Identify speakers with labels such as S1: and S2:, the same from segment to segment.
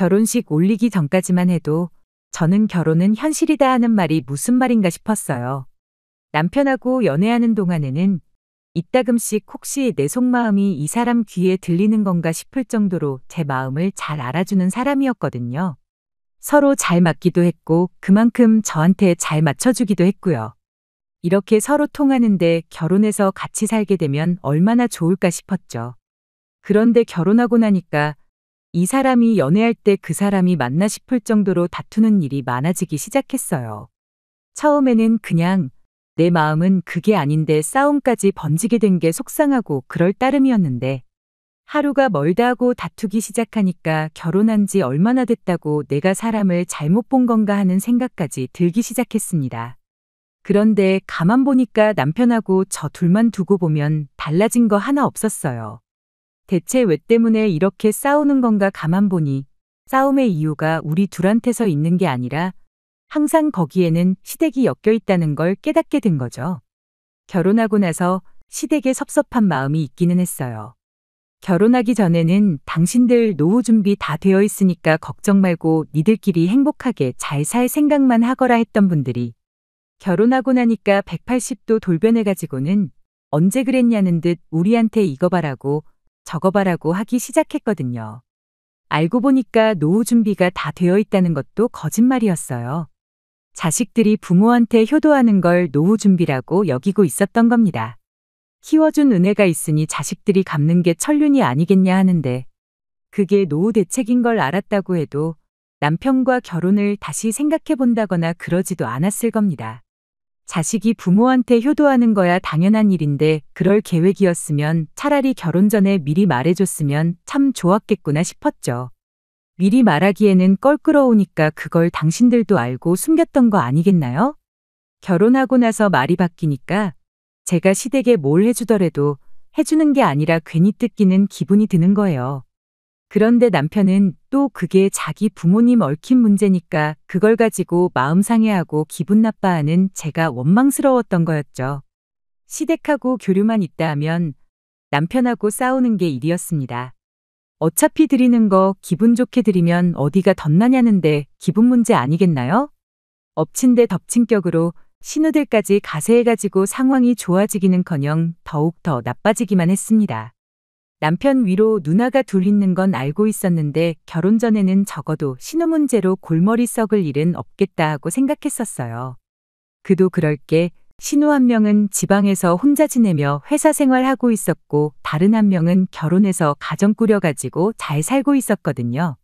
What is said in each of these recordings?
S1: 결혼식 올리기 전까지만 해도 저는 결혼은 현실이다 하는 말이 무슨 말인가 싶었어요. 남편하고 연애하는 동안에는 이따금씩 혹시 내 속마음이 이 사람 귀에 들리는 건가 싶을 정도로 제 마음을 잘 알아주는 사람이었거든요. 서로 잘 맞기도 했고 그만큼 저한테 잘 맞춰주기도 했고요. 이렇게 서로 통하는데 결혼해서 같이 살게 되면 얼마나 좋을까 싶었죠. 그런데 결혼하고 나니까 이 사람이 연애할 때 그 사람이 맞나 싶을 정도로 다투는 일이 많아지기 시작했어요. 처음에는 그냥 내 마음은 그게 아닌데 싸움까지 번지게 된 게 속상하고 그럴 따름이었는데 하루가 멀다 하고 다투기 시작하니까 결혼한 지 얼마나 됐다고 내가 사람을 잘못 본 건가 하는 생각까지 들기 시작했습니다. 그런데 가만 보니까 남편하고 저 둘만 두고 보면 달라진 거 하나 없었어요. 대체 왜 때문에 이렇게 싸우는 건가 가만 보니 싸움의 이유가 우리 둘한테서 있는 게 아니라 항상 거기에는 시댁이 엮여 있다는 걸 깨닫게 된 거죠. 결혼하고 나서 시댁에 섭섭한 마음이 있기는 했어요. 결혼하기 전에는 당신들 노후 준비 다 되어 있으니까 걱정 말고 니들끼리 행복하게 잘 살 생각만 하거라 했던 분들이 결혼하고 나니까 180도 돌변해가지고는 언제 그랬냐는 듯 우리한테 이거 바라고 저거 바라고 하기 시작했거든요. 알고 보니까 노후 준비가 다 되어 있다는 것도 거짓말이었어요. 자식들이 부모한테 효도하는 걸 노후 준비라고 여기고 있었던 겁니다. 키워준 은혜가 있으니 자식들이 갚는 게 천륜이 아니겠냐 하는데 그게 노후 대책인 걸 알았다고 해도 남편과 결혼을 다시 생각해 본다거나 그러지도 않았을 겁니다. 자식이 부모한테 효도하는 거야 당연한 일인데 그럴 계획이었으면 차라리 결혼 전에 미리 말해줬으면 참 좋았겠구나 싶었죠. 미리 말하기에는 껄끄러우니까 그걸 당신들도 알고 숨겼던 거 아니겠나요? 결혼하고 나서 말이 바뀌니까 제가 시댁에 뭘 해주더라도 해주는 게 아니라 괜히 뜯기는 기분이 드는 거예요. 그런데 남편은 또 그게 자기 부모님 얽힌 문제니까 그걸 가지고 마음 상해하고 기분 나빠하는 제가 원망스러웠던 거였죠. 시댁하고 교류만 있다 하면 남편하고 싸우는 게 일이었습니다. 어차피 드리는 거 기분 좋게 드리면 어디가 덧나냐는데 기분 문제 아니겠나요? 엎친 데 덮친 격으로 신우들까지 가세해가지고 상황이 좋아지기는커녕 더욱 더 나빠지기만 했습니다. 남편 위로 누나가 둘 있는 건 알고 있었는데 결혼 전에는 적어도 신우 문제로 골머리 썩을 일은 없겠다 하고 생각했었어요. 그도 그럴 게 신우 한 명은 지방에서 혼자 지내며 회사 생활하고 있었고 다른 한 명은 결혼해서 가정 꾸려가지고 잘 살고 있었거든요.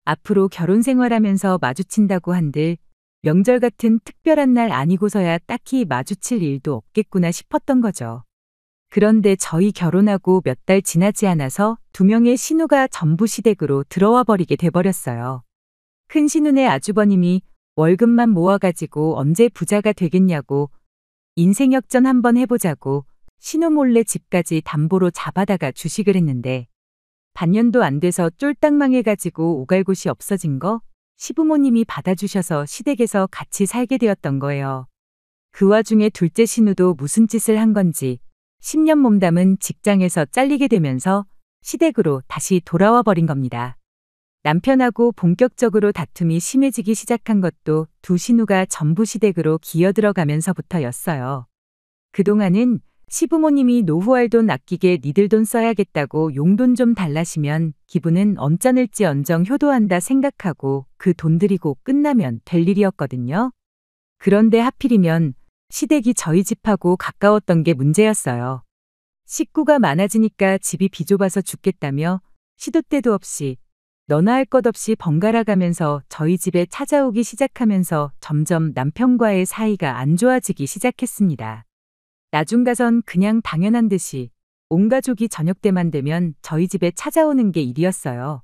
S1: 앞으로 결혼 생활하면서 마주친다고 한들 명절 같은 특별한 날 아니고서야 딱히 마주칠 일도 없겠구나 싶었던 거죠. 그런데 저희 결혼하고 몇 달 지나지 않아서 두 명의 신우가 전부 시댁으로 들어와 버리게 돼버렸어요. 큰 신우네 아주버님이 월급만 모아가지고 언제 부자가 되겠냐고 인생 역전 한번 해보자고 신우 몰래 집까지 담보로 잡아다가 주식을 했는데 반년도 안 돼서 쫄딱 망해가지고 오갈 곳이 없어진 거 시부모님이 받아주셔서 시댁에서 같이 살게 되었던 거예요. 그 와중에 둘째 신우도 무슨 짓을 한 건지 10년 몸담은 직장에서 잘리게 되면서 시댁으로 다시 돌아와 버린 겁니다. 남편하고 본격적으로 다툼이 심해지기 시작한 것도 두 신우가 전부 시댁으로 기어들어가면서부터였어요. 그동안은 시부모님이 노후할 돈 아끼게 니들 돈 써야겠다고 용돈 좀 달라시면 기분은 언짢을지언정 효도한다 생각하고 그 돈 들이고 끝나면 될 일이었거든요. 그런데 하필이면 시댁이 저희 집하고 가까웠던 게 문제였어요. 식구가 많아지니까 집이 비좁아서 죽겠다며 시도 때도 없이 너나 할 것 없이 번갈아 가면서 저희 집에 찾아오기 시작하면서 점점 남편과의 사이가 안 좋아지기 시작했습니다. 나중 가선 그냥 당연한 듯이 온 가족이 저녁 때만 되면 저희 집에 찾아오는 게 일이었어요.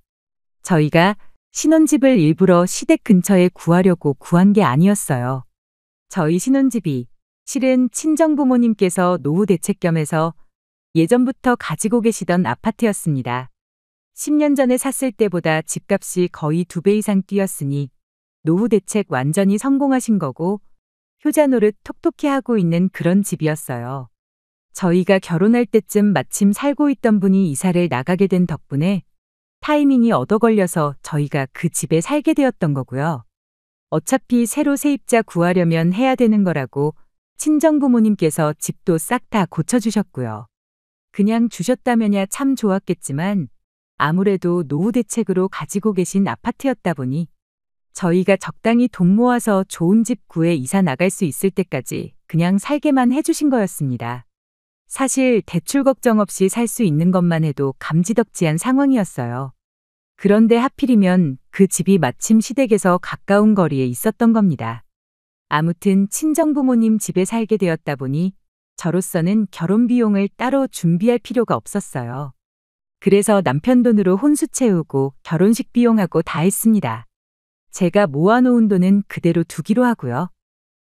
S1: 저희가 신혼집을 일부러 시댁 근처에 구하려고 구한 게 아니었어요. 저희 신혼집이 실은 친정부모님께서 노후 대책 겸해서 예전부터 가지고 계시던 아파트였습니다. 10년 전에 샀을 때보다 집값이 거의 2배 이상 뛰었으니 노후 대책 완전히 성공하신 거고 효자 노릇 톡톡히 하고 있는 그런 집이었어요. 저희가 결혼할 때쯤 마침 살고 있던 분이 이사를 나가게 된 덕분에 타이밍이 얻어 걸려서 저희가 그 집에 살게 되었던 거고요. 어차피 새로 세입자 구하려면 해야 되는 거라고 친정부모님께서 집도 싹 다 고쳐주셨고요. 그냥 주셨다면야 참 좋았겠지만 아무래도 노후 대책으로 가지고 계신 아파트였다 보니 저희가 적당히 돈 모아서 좋은 집 구해 이사 나갈 수 있을 때까지 그냥 살게만 해주신 거였습니다. 사실 대출 걱정 없이 살 수 있는 것만 해도 감지덕지한 상황이었어요. 그런데 하필이면 그 집이 마침 시댁에서 가까운 거리에 있었던 겁니다. 아무튼 친정부모님 집에 살게 되었다 보니 저로서는 결혼 비용을 따로 준비할 필요가 없었어요. 그래서 남편 돈으로 혼수 채우고 결혼식 비용하고 다 했습니다. 제가 모아놓은 돈은 그대로 두기로 하고요.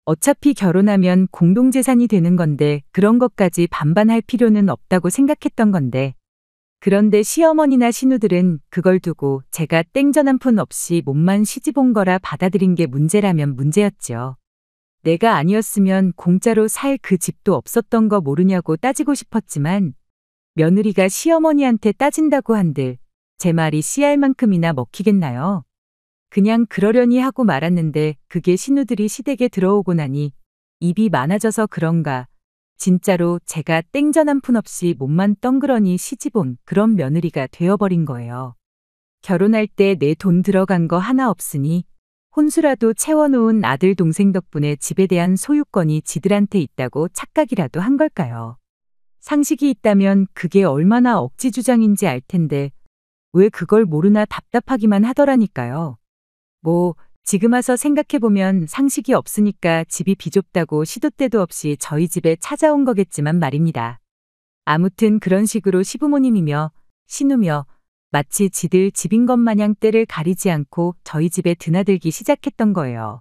S1: 어차피 결혼하면 공동재산이 되는 건데 그런 것까지 반반할 필요는 없다고 생각했던 건데 그런데 시어머니나 신우들은 그걸 두고 제가 땡전 한 푼 없이 몸만 시집 온 거라 받아들인 게 문제라면 문제였지요. 내가 아니었으면 공짜로 살 그 집도 없었던 거 모르냐고 따지고 싶었지만 며느리가 시어머니한테 따진다고 한들 제 말이 씨알 만큼이나 먹히겠나요? 그냥 그러려니 하고 말았는데 그게 신우들이 시댁에 들어오고 나니 입이 많아져서 그런가 진짜로 제가 땡전 한 푼 없이 몸만 덩그러니 시집 온 그런 며느리가 되어버린 거예요. 결혼할 때 내 돈 들어간 거 하나 없으니 혼수라도 채워놓은 아들 동생 덕분에 집에 대한 소유권이 지들한테 있다고 착각이라도 한 걸까요? 상식이 있다면 그게 얼마나 억지 주장인지 알 텐데 왜 그걸 모르나 답답하기만 하더라니까요. 지금 와서 생각해보면 상식이 없으니까 집이 비좁다고 시도 때도 없이 저희 집에 찾아온 거겠지만 말입니다. 아무튼 그런 식으로 시부모님이며 신우며 마치 지들 집인 것 마냥 때를 가리지 않고 저희 집에 드나들기 시작했던 거예요.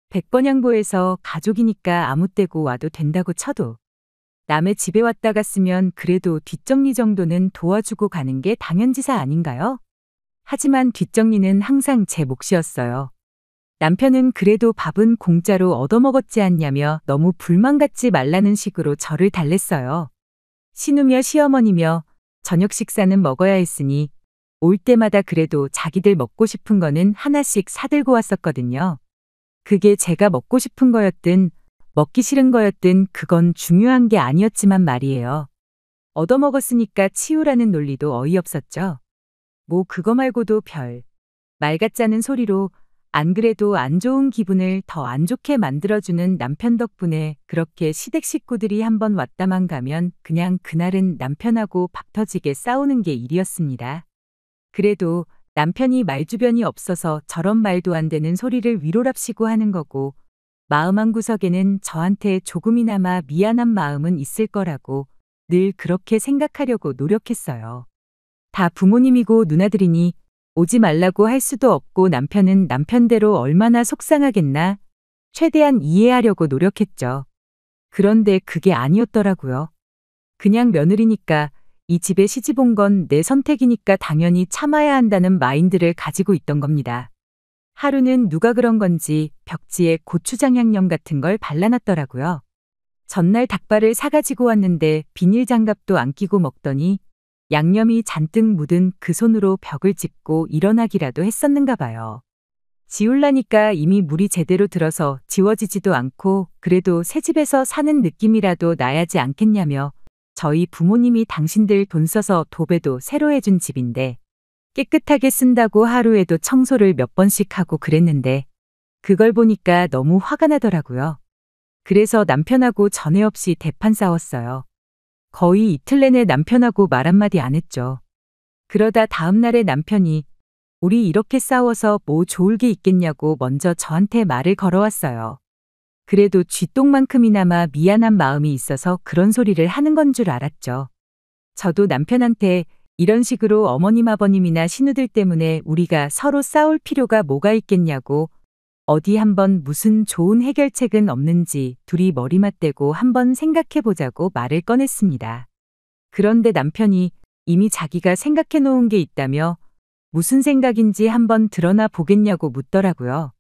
S1: 백번양보해서 가족이니까 아무 때고 와도 된다고 쳐도 남의 집에 왔다 갔으면 그래도 뒷정리 정도는 도와주고 가는 게 당연지사 아닌가요? 하지만 뒷정리는 항상 제 몫이었어요. 남편은 그래도 밥은 공짜로 얻어먹었지 않냐며 너무 불만 갖지 말라는 식으로 저를 달랬어요. 신우며 시어머니며 저녁 식사는 먹어야 했으니 올 때마다 그래도 자기들 먹고 싶은 거는 하나씩 사들고 왔었거든요. 그게 제가 먹고 싶은 거였든 먹기 싫은 거였든 그건 중요한 게 아니었지만 말이에요. 얻어먹었으니까 치우라는 논리도 어이없었죠. 그거 말고도 말 같자는 소리로 안 그래도 안 좋은 기분을 더 안 좋게 만들어주는 남편 덕분에 그렇게 시댁 식구들이 한번 왔다만 가면 그냥 그날은 남편하고 박 터지게 싸우는 게 일이었습니다. 그래도 남편이 말주변이 없어서 저런 말도 안 되는 소리를 위로랍시고 하는 거고 마음 한구석에는 저한테 조금이나마 미안한 마음은 있을 거라고 늘 그렇게 생각하려고 노력했어요. 다 부모님이고 누나들이니 오지 말라고 할 수도 없고 남편은 남편대로 얼마나 속상하겠나 최대한 이해하려고 노력했죠. 그런데 그게 아니었더라고요. 그냥 며느리니까 이 집에 시집 온 건 내 선택이니까 당연히 참아야 한다는 마인드를 가지고 있던 겁니다. 하루는 누가 그런 건지 벽지에 고추장 양념 같은 걸 발라놨더라고요. 전날 닭발을 사가지고 왔는데 비닐 장갑도 안 끼고 먹더니 양념이 잔뜩 묻은 그 손으로 벽을 짚고 일어나기라도 했었는가 봐요. 지우려니까 이미 물이 제대로 들어서 지워지지도 않고 그래도 새 집에서 사는 느낌이라도 나야지 않겠냐며 저희 부모님이 당신들 돈 써서 도배도 새로 해준 집인데 깨끗하게 쓴다고 하루에도 청소를 몇 번씩 하고 그랬는데 그걸 보니까 너무 화가 나더라고요. 그래서 남편하고 전에 없이 대판 싸웠어요. 거의 이틀 내내 남편하고 말 한마디 안 했죠. 그러다 다음 날에 남편이 우리 이렇게 싸워서 뭐 좋을 게 있겠냐고 먼저 저한테 말을 걸어왔어요. 그래도 쥐똥만큼이나마 미안한 마음이 있어서 그런 소리를 하는 건 줄 알았죠. 저도 남편한테 이런 식으로 어머님 아버님이나 신우들 때문에 우리가 서로 싸울 필요가 뭐가 있겠냐고 어디 한번 무슨 좋은 해결책은 없는지 둘이 머리 맞대고 한번 생각해 보자고 말을 꺼냈습니다. 그런데 남편이 이미 자기가 생각해 놓은 게 있다며 무슨 생각인지 한번 드러나 보겠냐고 묻더라고요.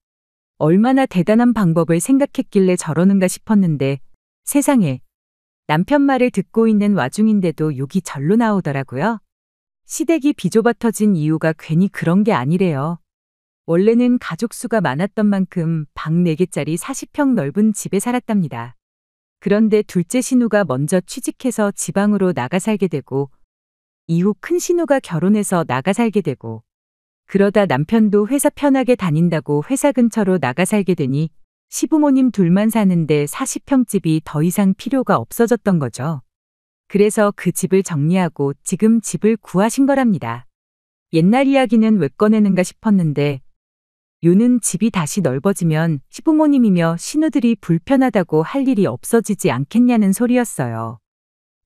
S1: 얼마나 대단한 방법을 생각했길래 저러는가 싶었는데 세상에 남편 말을 듣고 있는 와중인데도 욕이 절로 나오더라고요. 시댁이 비좁아 터진 이유가 괜히 그런 게 아니래요. 원래는 가족 수가 많았던 만큼 방 4개짜리 40평 넓은 집에 살았답니다. 그런데 둘째 신우가 먼저 취직해서 지방으로 나가 살게 되고 이후 큰 신우가 결혼해서 나가 살게 되고 그러다 남편도 회사 편하게 다닌다고 회사 근처로 나가 살게 되니 시부모님 둘만 사는데 40평 집이 더 이상 필요가 없어졌던 거죠. 그래서 그 집을 정리하고 지금 집을 구하신 거랍니다. 옛날 이야기는 왜 꺼내는가 싶었는데 요는 집이 다시 넓어지면 시부모님이며 신우들이 불편하다고 할 일이 없어지지 않겠냐는 소리였어요.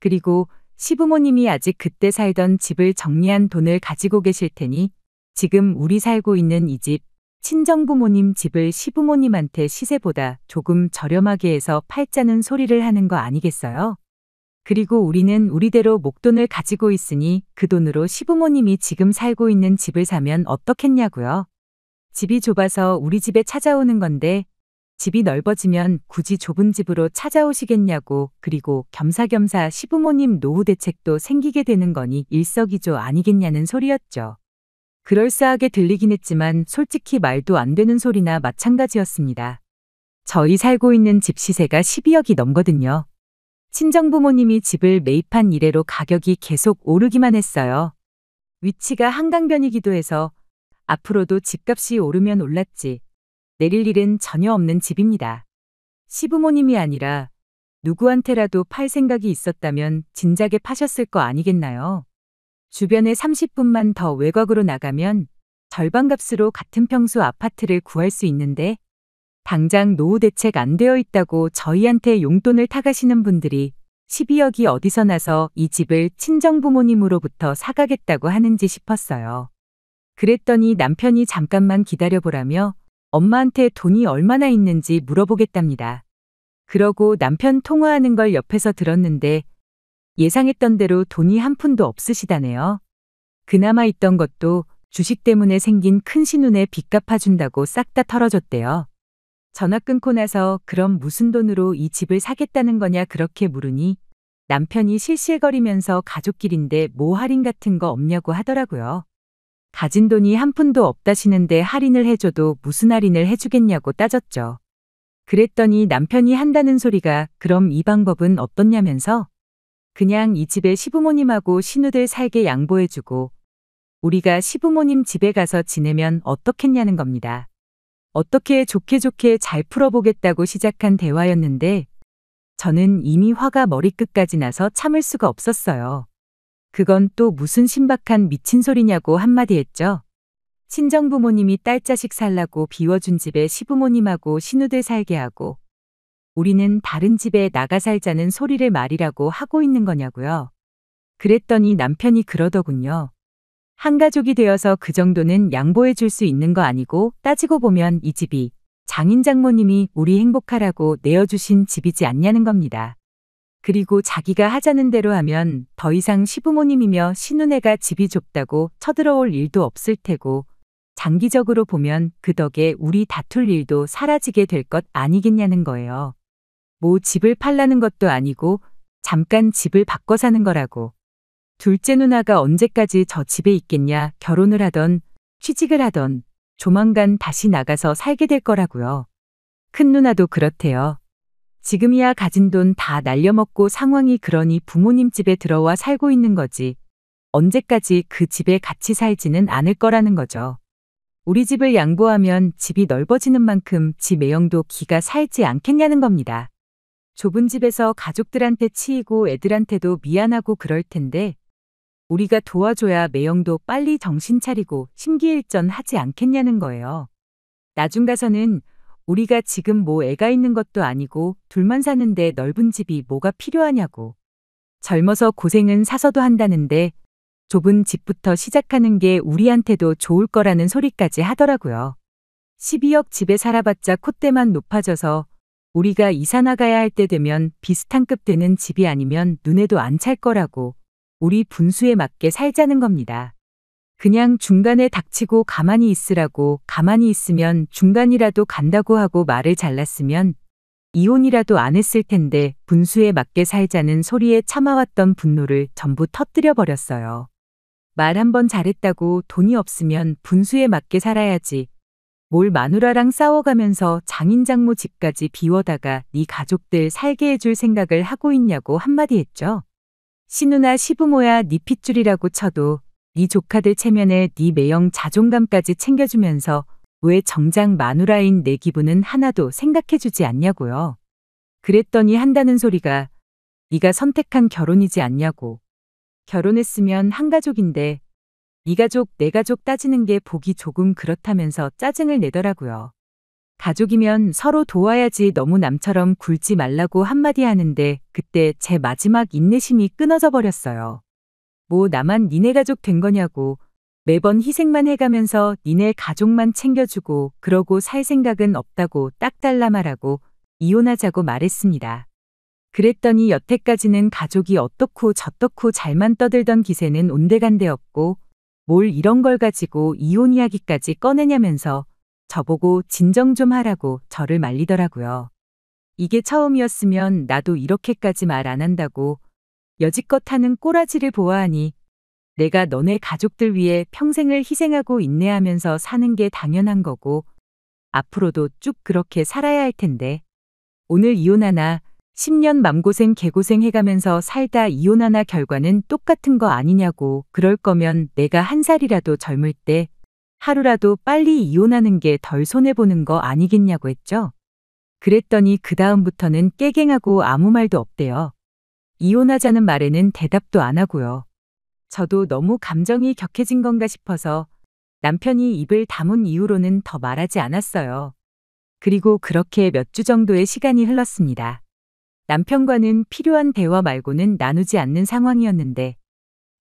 S1: 그리고 시부모님이 아직 그때 살던 집을 정리한 돈을 가지고 계실 테니 지금 우리 살고 있는 이 집, 친정부모님 집을 시부모님한테 시세보다 조금 저렴하게 해서 팔자는 소리를 하는 거 아니겠어요? 그리고 우리는 우리대로 목돈을 가지고 있으니 그 돈으로 시부모님이 지금 살고 있는 집을 사면 어떻겠냐고요? 집이 좁아서 우리 집에 찾아오는 건데 집이 넓어지면 굳이 좁은 집으로 찾아오시겠냐고 그리고 겸사겸사 시부모님 노후 대책도 생기게 되는 거니 일석이조 아니겠냐는 소리였죠. 그럴싸하게 들리긴 했지만 솔직히 말도 안 되는 소리나 마찬가지였습니다. 저희 살고 있는 집 시세가 12억이 넘거든요. 친정부모님이 집을 매입한 이래로 가격이 계속 오르기만 했어요. 위치가 한강변이기도 해서 앞으로도 집값이 오르면 올랐지 내릴 일은 전혀 없는 집입니다. 시부모님이 아니라 누구한테라도 팔 생각이 있었다면 진작에 파셨을 거 아니겠나요? 주변에 30분만 더 외곽으로 나가면 절반값으로 같은 평수 아파트를 구할 수 있는데 당장 노후 대책 안 되어 있다고 저희한테 용돈을 타가시는 분들이 12억이 어디서 나서 이 집을 친정부모님으로부터 사가겠다고 하는지 싶었어요. 그랬더니 남편이 잠깐만 기다려보라며 엄마한테 돈이 얼마나 있는지 물어보겠답니다. 그러고 남편 통화하는 걸 옆에서 들었는데 예상했던 대로 돈이 한 푼도 없으시다네요. 그나마 있던 것도 주식 때문에 생긴 큰 신운에 빚 갚아준다고 싹 다 털어줬대요. 전화 끊고 나서 그럼 무슨 돈으로 이 집을 사겠다는 거냐 그렇게 물으니 남편이 실실거리면서 가족끼린데 뭐 할인 같은 거 없냐고 하더라고요. 가진 돈이 한 푼도 없다시는데 할인을 해줘도 무슨 할인을 해주겠냐고 따졌죠. 그랬더니 남편이 한다는 소리가 그럼 이 방법은 어떻냐면서 그냥 이 집에 시부모님하고 신우들 살게 양보해주고 우리가 시부모님 집에 가서 지내면 어떻겠냐는 겁니다. 어떻게 좋게 좋게 잘 풀어보겠다고 시작한 대화였는데 저는 이미 화가 머리끝까지 나서 참을 수가 없었어요. 그건 또 무슨 신박한 미친 소리냐고 한마디 했죠. 친정부모님이 딸 자식 살라고 비워준 집에 시부모님하고 신우들 살게 하고 우리는 다른 집에 나가 살자는 소리를 말이라고 하고 있는 거냐고요. 그랬더니 남편이 그러더군요. 한 가족이 되어서 그 정도는 양보해 줄 수 있는 거 아니고 따지고 보면 이 집이 장인 장모님이 우리 행복하라고 내어주신 집이지 않냐는 겁니다. 그리고 자기가 하자는 대로 하면 더 이상 시부모님이며 시누네가 집이 좁다고 쳐들어올 일도 없을 테고 장기적으로 보면 그 덕에 우리 다툴 일도 사라지게 될 것 아니겠냐는 거예요. 뭐 집을 팔라는 것도 아니고 잠깐 집을 바꿔 사는 거라고. 둘째 누나가 언제까지 저 집에 있겠냐 결혼을 하던 취직을 하던 조만간 다시 나가서 살게 될 거라고요. 큰 누나도 그렇대요. 지금이야 가진 돈 다 날려먹고 상황이 그러니 부모님 집에 들어와 살고 있는 거지. 언제까지 그 집에 같이 살지는 않을 거라는 거죠. 우리 집을 양보하면 집이 넓어지는 만큼 집 매형도 기가 살지 않겠냐는 겁니다. 좁은 집에서 가족들한테 치이고 애들한테도 미안하고 그럴 텐데 우리가 도와줘야 매형도 빨리 정신 차리고 심기일전하지 않겠냐는 거예요. 나중 가서는 우리가 지금 뭐 애가 있는 것도 아니고 둘만 사는데 넓은 집이 뭐가 필요하냐고. 젊어서 고생은 사서도 한다는데 좁은 집부터 시작하는 게 우리한테도 좋을 거라는 소리까지 하더라고요. 12억 집에 살아봤자 콧대만 높아져서 우리가 이사 나가야 할 때 되면 비슷한 급 되는 집이 아니면 눈에도 안 찰 거라고 우리 분수에 맞게 살자는 겁니다. 그냥 중간에 닥치고 가만히 있으라고 가만히 있으면 중간이라도 간다고 하고 말을 잘랐으면 이혼이라도 안 했을 텐데 분수에 맞게 살자는 소리에 참아왔던 분노를 전부 터뜨려 버렸어요. 말 한 번 잘했다고 돈이 없으면 분수에 맞게 살아야지. 뭘 마누라랑 싸워가면서 장인장모 집까지 비워다가 네 가족들 살게 해줄 생각을 하고 있냐고 한마디 했죠. 시누나 시부모야 네 핏줄이라고 쳐도 네 조카들 체면에 네 매형 자존감까지 챙겨주면서 왜 정작 마누라인 내 기분은 하나도 생각해주지 않냐고요. 그랬더니 한다는 소리가 네가 선택한 결혼이지 않냐고. 결혼했으면 한 가족인데 네 가족 내 가족 따지는 게 보기 조금 그렇다면서 짜증을 내더라고요. 가족이면 서로 도와야지 너무 남처럼 굴지 말라고 한마디 하는데 그때 제 마지막 인내심이 끊어져 버렸어요. 뭐 나만 니네 가족 된 거냐고. 매번 희생만 해가면서 니네 가족만 챙겨주고 그러고 살 생각은 없다고 딱 잘라 말하고 이혼하자고 말했습니다. 그랬더니 여태까지는 가족이 어떻고 저떻고 잘만 떠들던 기세는 온데간데없고 뭘 이런 걸 가지고 이혼 이야기까지 꺼내냐면서 저보고 진정 좀 하라고 저를 말리더라고요. 이게 처음이었으면 나도 이렇게까지 말 안 한다고 여지껏 하는 꼬라지를 보아하니 내가 너네 가족들 위해 평생을 희생하고 인내하면서 사는 게 당연한 거고 앞으로도 쭉 그렇게 살아야 할 텐데 오늘 이혼하나 10년 맘고생 개고생 해가면서 살다 이혼하나 결과는 똑같은 거 아니냐고. 그럴 거면 내가 한 살이라도 젊을 때 하루라도 빨리 이혼하는 게 덜 손해보는 거 아니겠냐고 했죠. 그랬더니 그다음부터는 깨갱하고 아무 말도 없대요. 이혼하자는 말에는 대답도 안 하고요. 저도 너무 감정이 격해진 건가 싶어서 남편이 입을 다문 이후로는 더 말하지 않았어요. 그리고 그렇게 몇 주 정도의 시간이 흘렀습니다. 남편과는 필요한 대화 말고는 나누지 않는 상황이었는데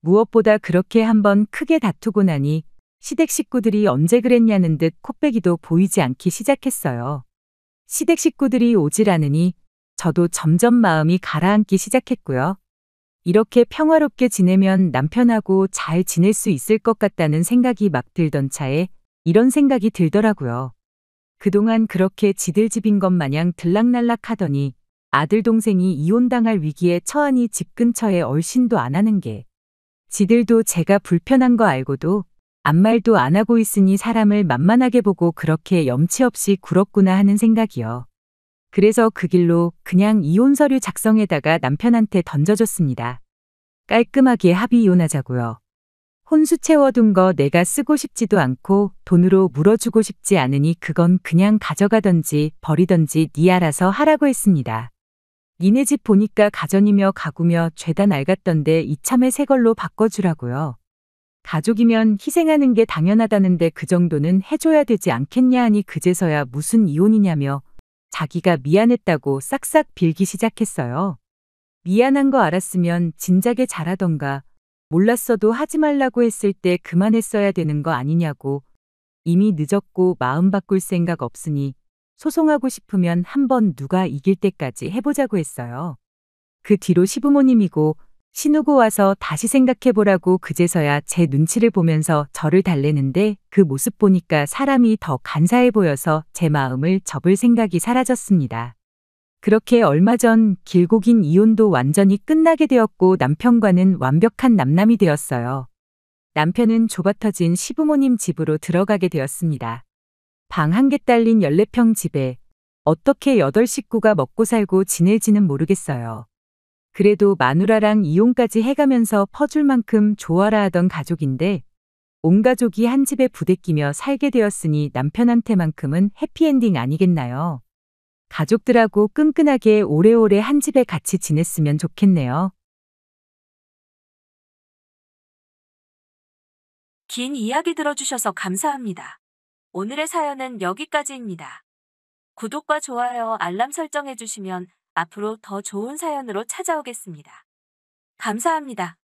S1: 무엇보다 그렇게 한번 크게 다투고 나니 시댁 식구들이 언제 그랬냐는 듯 코빼기도 보이지 않기 시작했어요. 시댁 식구들이 오질 않으니 저도 점점 마음이 가라앉기 시작했고요. 이렇게 평화롭게 지내면 남편하고 잘 지낼 수 있을 것 같다는 생각이 막 들던 차에 이런 생각이 들더라고요. 그동안 그렇게 지들 집인 것 마냥 들락날락 하더니 아들 동생이 이혼당할 위기에 처하니 집 근처에 얼씬도 안 하는 게 지들도 제가 불편한 거 알고도 아무 말도 안 하고 있으니 사람을 만만하게 보고 그렇게 염치 없이 굴었구나 하는 생각이요. 그래서 그 길로 그냥 이혼 서류 작성에다가 남편한테 던져줬습니다. 깔끔하게 합의 이혼하자고요. 혼수 채워둔 거 내가 쓰고 싶지도 않고 돈으로 물어주고 싶지 않으니 그건 그냥 가져가던지 버리던지 네 알아서 하라고 했습니다. 니네 집 보니까 가전이며 가구며 죄다 낡았던데 이참에 새 걸로 바꿔주라고요. 가족이면 희생하는 게 당연하다는데 그 정도는 해줘야 되지 않겠냐 하니 그제서야 무슨 이혼이냐며 자기가 미안했다고 싹싹 빌기 시작했어요. 미안한 거 알았으면 진작에 잘하던가 몰랐어도 하지 말라고 했을 때 그만했어야 되는 거 아니냐고. 이미 늦었고 마음 바꿀 생각 없으니 소송하고 싶으면 한번 누가 이길 때까지 해보자고 했어요. 그 뒤로 시부모님이고 신우고 와서 다시 생각해보라고 그제서야 제 눈치를 보면서 저를 달래는데 그 모습 보니까 사람이 더 간사해 보여서 제 마음을 접을 생각이 사라졌습니다. 그렇게 얼마 전 길고 긴 이혼도 완전히 끝나게 되었고 남편과는 완벽한 남남이 되었어요. 남편은 좁아터진 시부모님 집으로 들어가게 되었습니다. 방 한 개 딸린 14평 집에 어떻게 8식구가 먹고 살고 지낼지는 모르겠어요. 그래도 마누라랑 이혼까지 해가면서 퍼줄 만큼 좋아라 하던 가족인데 온 가족이 한 집에 부대끼며 살게 되었으니 남편한테만큼은 해피엔딩 아니겠나요? 가족들하고 끈끈하게 오래오래 한 집에 같이 지냈으면 좋겠네요.
S2: 긴 이야기 들어주셔서 감사합니다. 오늘의 사연은 여기까지입니다. 구독과 좋아요, 알람 설정해주시면 앞으로 더 좋은 사연으로 찾아오겠습니다. 감사합니다.